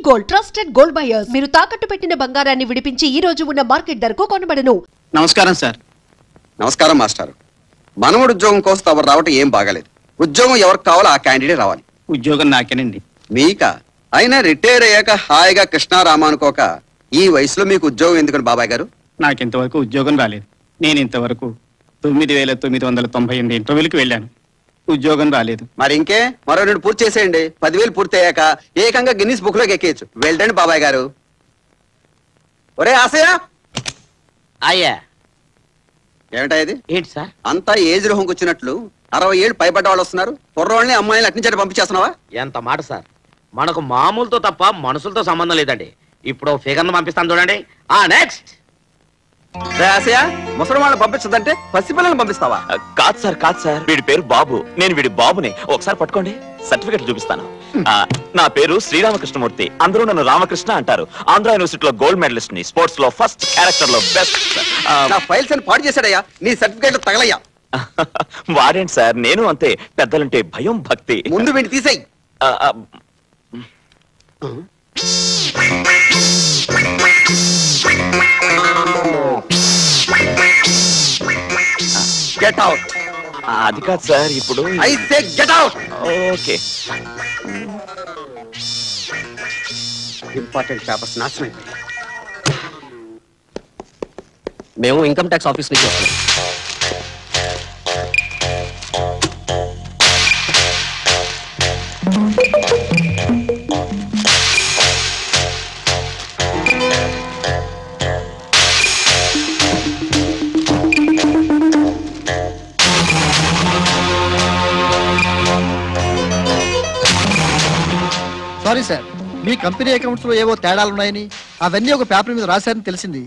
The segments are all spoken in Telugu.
Gold, trusted gold buyers. మీరు తాకట్టు పెట్టిన బంగారాన్ని విడిపించి ఈ రోజు ఉన్న మార్కెట్ ధరకు కొనబడను. నమస్కారం సార్. నమస్కారం మాస్టర్. మనవడు ఉద్యోగం కోసం ఎవరు రావటం ఏం బాగాలేదు. ఉద్యోగం ఎవరికి కావాలో ఆ క్యాండిడేట్ రావాలి. ఉద్యోగం నాకేనండి. మీకా? అయినా రిటైర్ అయ్యాక హాయిగా కృష్ణారామ అనుకోక ఈ వయసులో మీకు ఉద్యోగం ఎందుకని బాబాయ్ గారు? నాకు ఇంతవరకు ఉద్యోగం రాలేదు. నేను ఇంతవరకు 9,998 ఇంటర్వ్యూలకు వెళ్ళాను. ఉద్యోగం రాలేదు. మరి ఇంకే మరో 2 పూర్తి చేసేయండి. 10,000 పూర్తి అయ్యాక ఏకంగా గిన్నిస్ బుక్ లోకి ఎక్కేయచ్చు. వెళ్ళండి బాబాయ్ గారు. ఒరే ఆశయ, అయ్యా ఏమిటా ఇది? ఏంటి సార్? అంతా ఏజ్ రోహంకి వచ్చినట్లు 60 ఏళ్ళు పైబడ్డ వాళ్ళు వస్తున్నారు. కుర్రవాళ్ళని అమ్మాయిని అట్నుంచి పంపించేస్తున్నావా? ఎంత మాట సార్, మనకు మామూలుతో తప్ప మనుషులతో సంబంధం లేదండి. ఇప్పుడు ఫిగర్ను పంపిస్తాను చూడండి. నెక్స్ట్. ఆశయ, ముసలి వాళ్ళని పంపించదంటే పసిపిల్లల్ని పంపిస్తావా? కాదు సార్, వీడి పేరు బాబు. నేను వీడి బాబుని. ఒకసారి పట్టుకోండి, సర్టిఫికెట్ చూపిస్తాను. నా పేరు శ్రీరామకృష్ణమూర్తి. అందరూ నన్ను రామకృష్ణ అంటారు. ఆంధ్ర యూనివర్సిటీలో గోల్డ్ మెడలిస్ట్ ని, స్పోర్ట్స్ లో ఫస్ట్, క్యారెక్టర్ లో బెస్ట్. నా ఫైల్స్ అని పాడు చేశాడయ్యా. నీ సర్టిఫికేట్ తగలయ్యా. వాడేంటి సార్, నేను అంతే. పెద్దలంటే భయం, భక్తి. ముందు వీడిని తీసేయి. Get out. అది కాదు సార్, ఇప్పుడు I say get out. Okay. Important papers నాశనం అయిపోయాయి. మేము ఇన్కమ్ ట్యాక్స్ ఆఫీస్ నుంచి వస్తున్నాం. సారీ సార్, మీ కంపెనీ అకౌంట్స్ లో ఏవో తేడాలున్నాయని అవన్నీ ఒక పేపర్ మీద రాశారని తెలిసింది.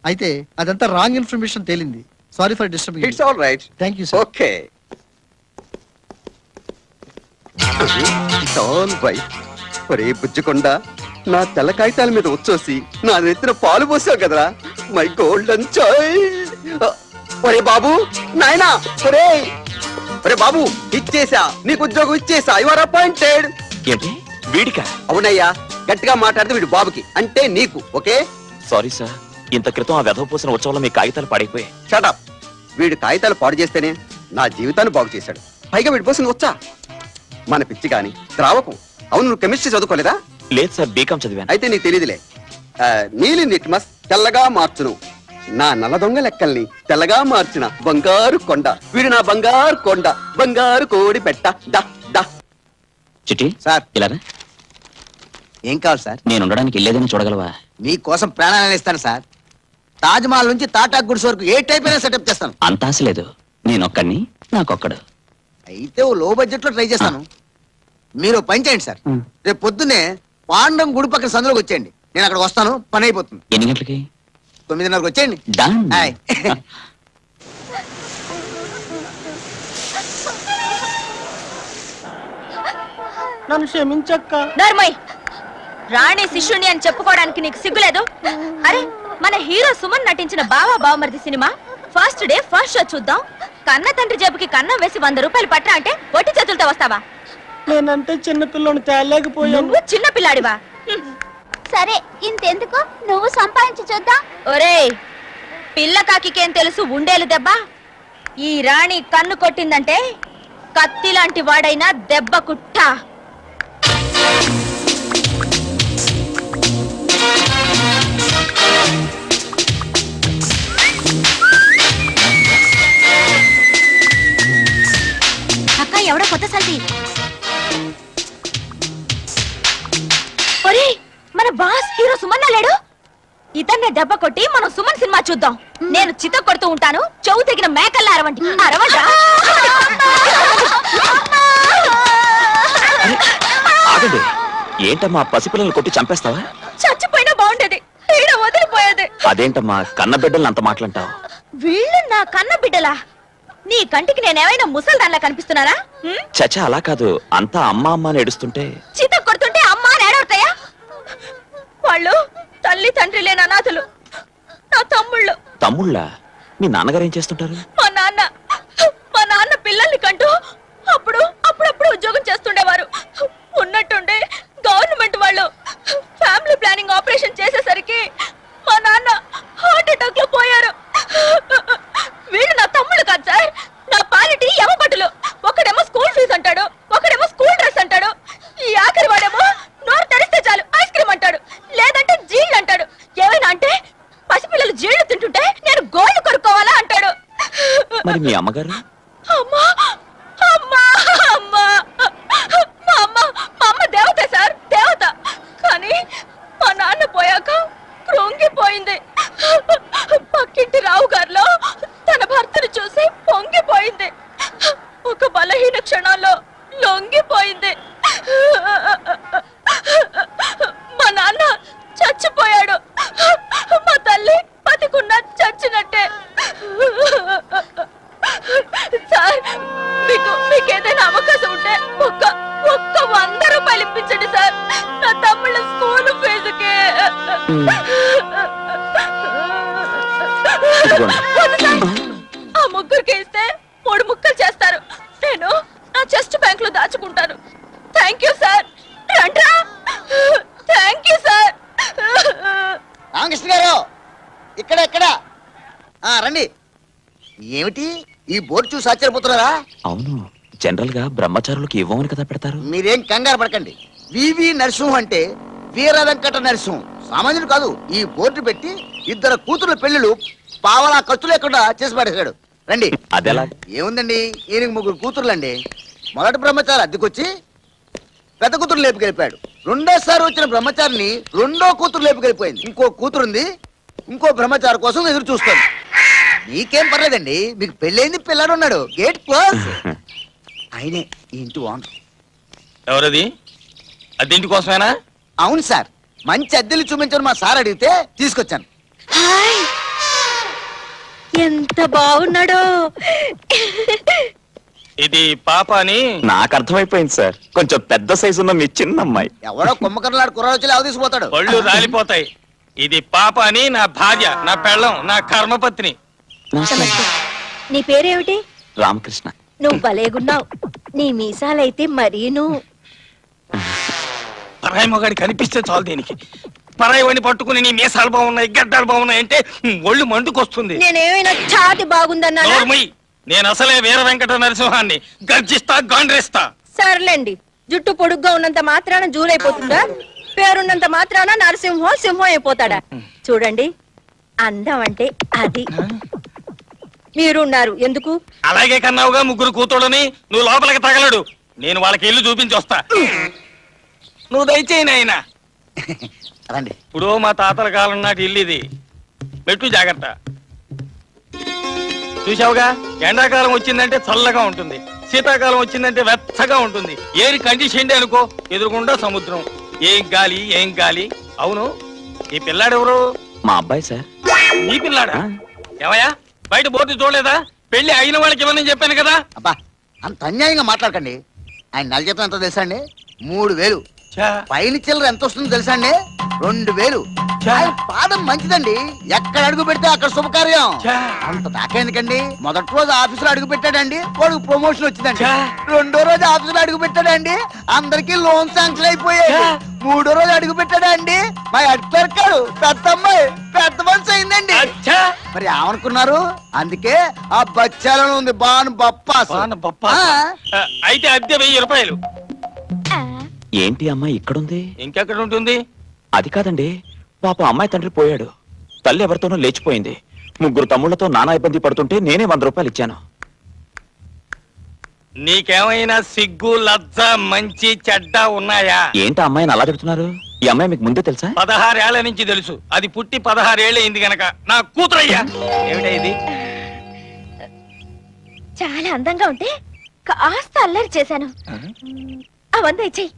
అయితే అదంతా రాంగ్ ఇన్ఫర్మేషన్ తేలింది. Sorry for disturbing. It's all right. Thank you sir. Okay, it's all right. ఒరే బుజ్జకొండ, నా తెల్ల కాగితాల మీద వచ్చేసి నా నెత్తిన పాలు పోసావు కదరా, మై గోల్డెన్ చైల్డ్. ఒరే బాబు, నాయనా, ఒరే బాబు, ఇచ్చేసా, నీకు ఉద్యోగం ఇచ్చేసా. You are appointed. ఏంటి వీడికా? అవునయ్యా, గట్టిగా మాట్లాడితే వీడు బాబుకి, అంటే నీకు. ఓకే. సారీ సార్, ఇంత క్రితం ఆ వెధవ పోసిన ఉత్సవంలో మీ కాగితాలు పాడైపోయాయి. షటప్. వీడు కాగితాలు పాడు చేస్తేనే నా జీవితాన్ని బాగు చేశాడు. పైగా వీడి పోసిన వచ్చా మన పిచ్చి కాని ద్రావకం. అవును, నువ్వు కెమిస్ట్రీ చదువుకోలేదా? లేదు సార్, బీకాం చదివాను. అయితే నీకు తెలియదులే. నీలి నిట్మస్ తెల్లగా మార్చును, నా నల్ల దొంగ లెక్కల్ని తెల్లగా మార్చిన బంగారు కొండ. వీడు నా బంగారు కొండ, బంగారు కోడి పెట్ట. డా డా. చిట్టి సార్, ఇలా ఏం కావాలి సార్? నేను ఉండడానికి ఇల్లేదని చూడగలవా? మీకోసం ప్రాణాలను ఇస్తాను సార్. తాజ్ మహల్ నుంచి టాటా గుడ్స్ వరకు ఏ టైప్ అయినా సెటప్ చేస్తాను. అంత ఆశ లేదు, నేనొక్కడిని, నాకొక్కడు. అయితే ఓ లో బడ్జెట్ లో ట్రై చేస్తాను. మీరు పని చేయండి సార్, రేపు పొద్దున్నే పాండం గుడి పక్కన సందులోకి వచ్చేయండి. నేను అక్కడ వస్తాను, పని అయిపోతుంది. ఎన్ని గంటలకి? 9:30కి వచ్చేయండి. డన్. హాయ్. నన్ను క్షమించక్క. నర్మయ్, రాణి శిష్యుని అని చెప్పుకోవడానికి నీకు సిగ్గులేదు? అరే, మన హీరో సుమన్ నటించిన బావా బావమరిది cinema first day first show చూద్దాం. కన్న తండ్రి జేబుకి కన్నం వేసి 100 రూపాయలు పట్టా అంటే ఒట్టి చేతులతో వస్తావా? నేనంటే చిన్న పిల్లని తేలేకపోయాను. నువ్వు చిన్న పిల్లాడివా? సరే, ఇంతెందుకు, నువ్వు సంపాదించి చూద్దాం. ఒరేయ్, పిల్ల కాకికేం తెలుసు ఉండేలు దెబ్బ? ఈ రాణి కన్ను కొట్టిందంటే కత్తి లాంటి వాడైనా దెబ్బ కుట్ట. అక్క, ఎవడో కొత్త సల్ది. ఒరేయ్, మన బాస్ హీరో సుమన్ లేడు? ఇతన్నే దెబ్బ కొట్టి మనం సుమన్ సినిమా చూద్దాం. నేను చిత్త కొడుతూ ఉంటాను, చెవు తెగిన మేకల్లా అరవండి. అరవండి. ఆగండి, ఏంటమ్మా పసిపిల్లలు కొట్టి చంపేస్తావా? చచ్చిపోయినా బాగుండేది, వదిలిపోయేది. అదేంటమ్మా కన్న బిడ్డలు అంత మాటలంటావు? వీళ్ళు నా కన్న బిడ్డలా? నీ కంటికి నేనేమైనా ముసల్దాన్లా కనిపిస్తున్నారా? చచ్చా, అలా కాదు. అంతా అమ్మ అమ్మ అని ఏడుస్తుంటే చిత్త కొడుతుంటే అమ్మా అని ఏడవుతాయా? వాళ్ళు తల్లి తండ్రి లేని అనాథులు, నా తమ్ముళ్ళు. తమ్ముళ్ళ? మీ నాన్నగారు ఏం చేస్తుంటారు? మా నాన్న పిల్లల్ని కంటూ అప్పుడప్పుడు ఉద్యోగం చేస్తుండేవారు. ఉన్నట్టుండి గవర్నమెంట్ వాళ్ళు మరి మీ అమ్మగారు? అమ్మా అమ్మా అమ్మా మా అమ్మ దేవత సార్, దేవత. కానీ మా నాన్న పోయాక కృంగిపోయింది. పక్కింటి రావు గారిలో తన భర్తను చూసి పొంగిపోయింది. ఒక బలహీన క్షణాల్లో లొంగిపోయింది. మా నాన్న చచ్చిపోయాడు. మా తల్లి బతికున్నా చచ్చినట్టే. సార్, మీకు ఏదైనా అవకాశం ఉంటే ఒక్క 100 రూపాయలు ఇప్పించండి సార్, నా తమ్ముళ్ళ స్కూల్ ఫీజుకి. ఆ ముగ్గురికి ఇస్తే 3 ముక్కలు చేస్తారు. నేను నా చెస్ట్ బ్యాంక్ లో దాచుకుంటాను. Thank you sir. రండ్రా. Thank you sir. Ramakrishna garu, ఇక్కడ రండి. ఏమిటి ఈ బోర్డు చూసి ఆశ్చర్యపోతున్నారా? అవును, జనరల్ గా బ్రహ్మచారులకు ఇవ్వమని కదా పెడతారు. మీరేం కంగారు పడకండి. వివి నరసింహం అంటే వీర వెంకట నరసింహం, సామాన్యుడు కాదు. ఈ బోర్డు పెట్టి 2 కూతుర్ల పెళ్లిళ్ళు పావలా ఖర్చు లేకుండా చేసి పడేశాడు. రండి. అదెలా? ఏముందండి, ఈయనకి 3 కూతుర్లండి. మొదటి బ్రహ్మచారి అద్దెకొచ్చి పెద్ద కూతురు లేపుకెళ్ళిపోయాడు. రెండోసారి వచ్చిన బ్రహ్మచారిని 2వ కూతురు లేపుకెళ్ళిపోయింది. ఇంకో కూతురుంది, ఇంకో బ్రహ్మచారి కోసం ఎదురు చూస్తుంది. మీకేం పర్లేదండి, మీకు పెళ్ళైంది, పిల్లాడు ఉన్నాడు. Gate close. ఆయనే ఈ ఇంటి ఓనర్. ఎవరది? అద్దెంటి కోసమేనా? అవును సార్, మంచి అద్దెలు చూపించని మా సార్ అడిగితే తీసుకొచ్చాను. హాయ్, ఎంత బాగున్నాడో. ఇది పాప అని నాకు అర్థమైపోయింది సార్, కొంచెం పెద్ద సైజు ఉన్న మీ చిన్న అమ్మాయి. ఎవడో కుమ్మకర్లాడు కుర్రాడు వచ్చి లేవ తీసుకుపోతాడు. పళ్ళు రాలిపోతాయి. ఇది పాప అని నా భార్య, నా పెళ్ళం, నా కర్మపత్ని. నీ పేరేమిటి? రామకృష్ణ. నువ్వు భలేగున్నావు. నీ మీసాలైతే మరీను. పరాయి మొగాడి కనిపిస్తే చాలు దీనికి. పరాయి వాడిని పట్టుకుని నీ మీసాలు బాగున్నాయి, గడ్డాలు బాగున్నాయి అంటే ఒళ్ళు మండుకొస్తుంది. నేనేమైనా ఛాతి బాగుందన్నా? నేను అసలే వీర వెంకట నరసింహాన్ని. గర్జిస్తా, గాండ్రేస్తా. సర్లేండి, జుట్టు పొడుగ్గా ఉన్నంత మాత్రాన జూలైపోతుందా? పేరున్నంత మాత్రాన నరసింహం సింహం అయిపోతాడా? చూడండి, అందం అంటే అది. మీరున్నారు ఎందుకు? అలాగే కన్నావుగా 3 కూతుళ్ళని. నువ్వు లోపలికి తగలడు, నేను వాళ్ళకి ఇల్లు చూపించి వస్తా. నువ్వు దయచేయి నాయన. రండి. ఇప్పుడు మా తాతల కాలం నాటి ఇల్లు ఇది. పెట్టు జాగ్రత్త. చూసావుగా, ఎండాకాలం వచ్చిందంటే చల్లగా ఉంటుంది, శీతాకాలం వచ్చిందంటే వెచ్చగా ఉంటుంది. ఏరి కండిషన్ అనుకో, ఎదురుకుండా సముద్రం. ఏం గాలి, ఏం గాలి. అవును, ఈ పిల్లాడెవరు? మా అబ్బాయి సార్. నీ పిల్లాడా? ఏమయ్యా, బయట బోర్డు చూడలేదా? పెళ్లి అయిన వాళ్ళకి ఇవ్వనని చెప్పాను కదా. అబ్బా, అంత అన్యాయంగా మాట్లాడకండి. ఆయన నెల జీతం ఎంతో తెలుసా అండి? 3000. పైన చిల్లర ఎంత వస్తుందో తెలుసా అండి? 2000. ఆయన పాదం మంచిదండి, ఎక్కడ అడుగు పెడితే అక్కడ శుభకార్యం. అంత దాకా ఎందుకండి? మొదటి రోజు ఆఫీసులో అడుగు పెట్టాడండి, వాడికి ప్రమోషన్ వచ్చిందండి. 2వ రోజు ఆఫీసులో అడుగు పెట్టాడండి, అందరికి లోన్ శాంక్షన్ అయిపోయాయి. 3వ రోజు అడుగు పెట్టాడండి, మా హెడ్ క్లర్క్ పెద్ద అమ్మాయి పెద్ద మనిషి అయిందండి. మరి ఏమనుకున్నారు? అందుకే ఆ బచ్చాలను ఉంది బాను బప్పాస్. అయితే అద్దె 1000 రూపాయలు. ఏంటి అమ్మాయి ఇక్కడుంది? ఇంకెక్కడ ఉంటుంది? అది కాదండి, పాప అమ్మాయి తండ్రి పోయాడు, తల్లి ఎవరితోనో లేచిపోయింది. 3 తమ్ముళ్లతో నానా ఇబ్బంది పడుతుంటే నేనే 100 రూపాయలు ఇచ్చాను. నీకేమైనా సిగ్గు, లజ్జ, మంచి చెడ్డ ఉన్నాయా? ఏంటి అమ్మాయిని అలా చెప్తున్నారు? ఈ అమ్మాయి మీకు ముందే తెలుసా? 16 ఏళ్ల నుంచి తెలుసు. అది పుట్టి 16 ఏళ్ళు అయింది గనక నా కూతురయ్యా. ఏమిటా ఇది? చాలా అందంగా ఉంటే కాస్త అల్లరి చేశాను. అవంతా ఇచ్చేయి.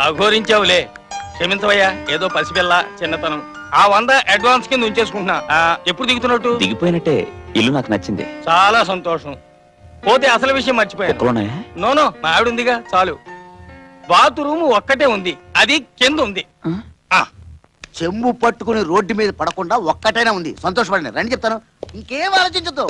అఘోరించావులే, క్షమించవయ్యా. ఏదో పసిపిల్ల, చిన్నతనం. ఆ 100 అడ్వాన్స్ కింద ఉంచేసుకుంటున్నా. ఎప్పుడు దిగుతున్నట్టు? దిగిపోయినట్టే. ఇల్లు నాకు నచ్చింది. చాలా సంతోషం. పోతే అసలు విషయం మర్చిపోయాను. నోనో, మా ఆవిడ ఉందిగా, చాలు. బాత్రూమ్ ఒక్కటే ఉంది, అది కింద ఉంది. చెంబు పట్టుకుని రోడ్డు మీద పడకుండా ఒక్కటైనా ఉంది. సంతోషపడండి. రండి చెప్తాను, ఇంకేం ఆలోచించదు.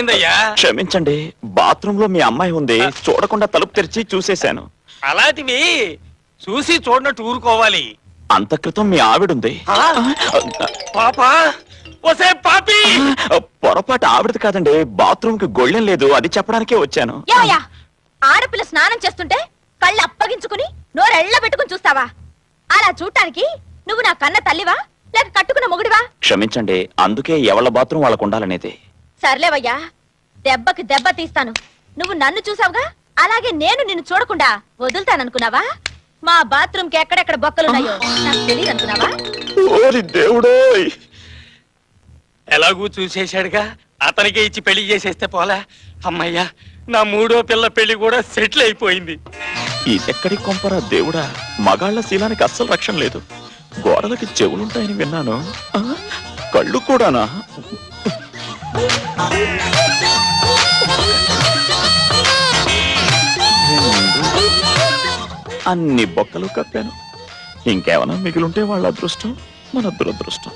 ఏమైందయ్యా? క్షమించండి, బాత్రూమ్ లో మీ అమ్మాయి ఉంది, చూడకుండా తలుపు తెరిచి చూసేశాను. అలాంటివి చూసి చూడనట్టు ఊరుకోవాలి. అంత క్రితం మీ ఆవిడుంది. పాపా, ఒసే పాపి! పొరపాటు ఆవిడది కాదండి, బాత్రూమ్ కి గొళ్ళెం లేదు, అది చెప్పడానికే వచ్చాను. ఏమయ్యా, ఆడపిల్ల స్నానం చేస్తుంటే కళ్ళు అప్పగించుకుని నోరెళ్ళ పెట్టుకుని చూస్తావా? అలా చూడటానికి నువ్వు నా కన్న తల్లివా లేక కట్టుకున్న మొగుడివా? క్షమించండి, అందుకే ఎవళ్ళ బాత్రూమ్ వాళ్ళకు ఉండాలనేది. సర్లేవయ్యా, దెబ్బకి దెబ్బ తీస్తాను. నువ్వు నన్ను చూసావుగా, అలాగే నేను నిన్ను చూడకుండా వదులుతాననుకున్నావా? మా బాత్రూమ్ కి ఎక్కడెక్కడ బొక్కలున్నాయో నాకు తెలియదు అనుకున్నావా? ఓరి దేవుడోయ్! ఎలాగూ చూసేశాడుగా, అతనికే ఇచ్చి పెళ్లి చేసేస్తే పోలా. అమ్మయ్యా, నా మూడో పిల్ల పెళ్లి కూడా సెటిల్ అయిపోయింది. ఇదెక్కడి కొంపరా దేవుడా, మగాళ్ల శీలానికి అస్సలు రక్షణ లేదు. గోడలకి చెవులుంటాయని విన్నాను, కళ్ళు కూడానా? అన్ని బొక్కలు కప్పాను, ఇంకేమైనా మిగిలుంటే వాళ్ళ అదృష్టం, మన దురదృష్టం.